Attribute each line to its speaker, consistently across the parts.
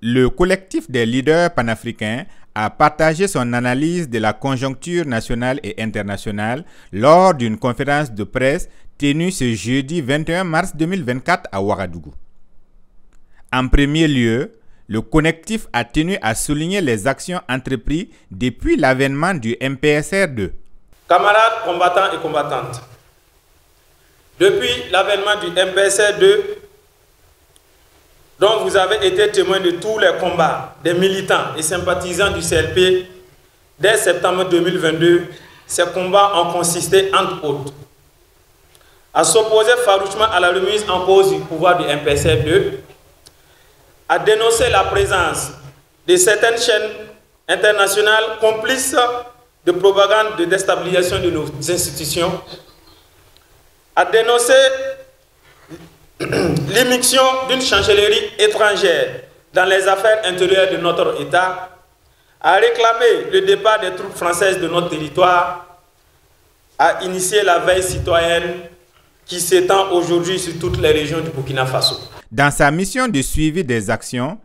Speaker 1: Le collectif des leaders panafricains a partagé son analyse de la conjoncture nationale et internationale lors d'une conférence de presse tenue ce jeudi 21 mars 2024 à Ouagadougou. En premier lieu, le collectif a tenu à souligner les actions entreprises depuis l'avènement du MPSR2.
Speaker 2: Camarades combattants et combattantes, depuis l'avènement du MPSR2, dont vous avez été témoins de tous les combats des militants et sympathisants du CLP, dès septembre 2022, ces combats ont consisté, entre autres, à s'opposer farouchement à la remise en cause du pouvoir du MPSR2, à dénoncer la présence de certaines chaînes internationales complices de propagande de déstabilisation de nos institutions, à dénoncer l'immixtion d'une chancellerie étrangère dans les affaires intérieures de notre État, à réclamer le départ des troupes françaises de notre territoire, à initier la veille citoyenne qui s'étend aujourd'hui sur toutes les régions du Burkina Faso.
Speaker 1: Dans sa mission de suivi des actions,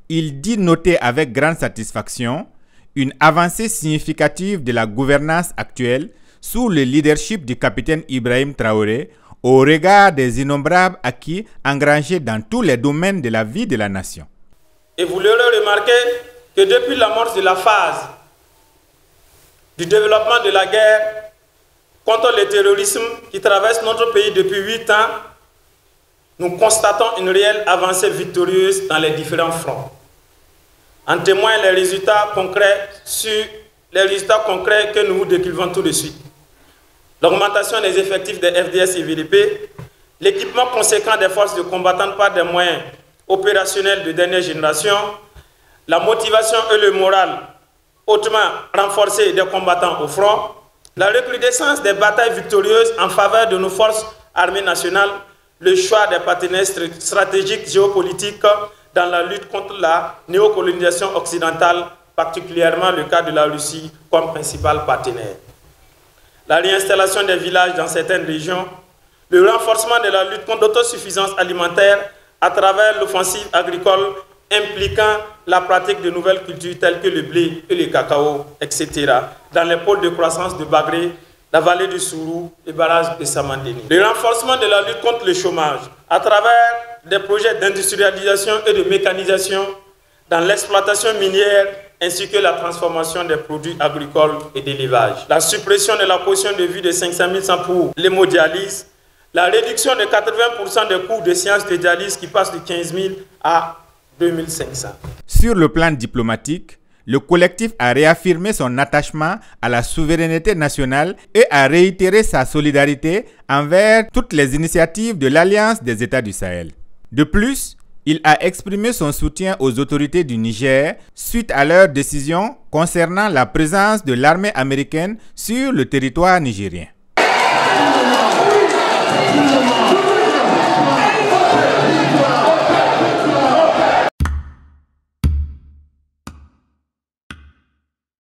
Speaker 1: il dit noter avec grande satisfaction une avancée significative de la gouvernance actuelle sous le leadership du capitaine Ibrahim Traoré au regard des innombrables acquis engrangés dans tous les domaines de la vie de la nation.
Speaker 2: Et vous l'aurez remarqué que depuis l'amorce de la phase du développement de la guerre contre le terrorisme qui traverse notre pays depuis 8 ans, nous constatons une réelle avancée victorieuse dans les différents fronts. En témoignent les résultats concrets que nous vous décrivons tout de suite. L'augmentation des effectifs des FDS et VDP, l'équipement conséquent des forces de combattantes par des moyens opérationnels de dernière génération, la motivation et le moral hautement renforcés des combattants au front, la recrudescence des batailles victorieuses en faveur de nos forces armées nationales, le choix des partenaires stratégiques géopolitiques dans la lutte contre la néocolonisation occidentale, particulièrement le cas de la Russie comme principal partenaire. La réinstallation des villages dans certaines régions, le renforcement de la lutte contre l'autosuffisance alimentaire à travers l'offensive agricole impliquant la pratique de nouvelles cultures telles que le blé et le cacao, etc. dans les pôles de croissance de Bagré, la vallée du Sourou et barrage de Samandéni. Le renforcement de la lutte contre le chômage à travers des projets d'industrialisation et de mécanisation dans l'exploitation minière ainsi que la transformation des produits agricoles et d'élevage. La suppression de la caution de vie de 500 000 pour l'hémodialyse, la réduction de 80% des coûts de séances de dialyse qui passent de 15 000 à 2 500.
Speaker 1: Sur le plan diplomatique, le collectif a réaffirmé son attachement à la souveraineté nationale et a réitéré sa solidarité envers toutes les initiatives de l'Alliance des États du Sahel. De plus, il a exprimé son soutien aux autorités du Niger suite à leur décision concernant la présence de l'armée américaine sur le territoire nigérien.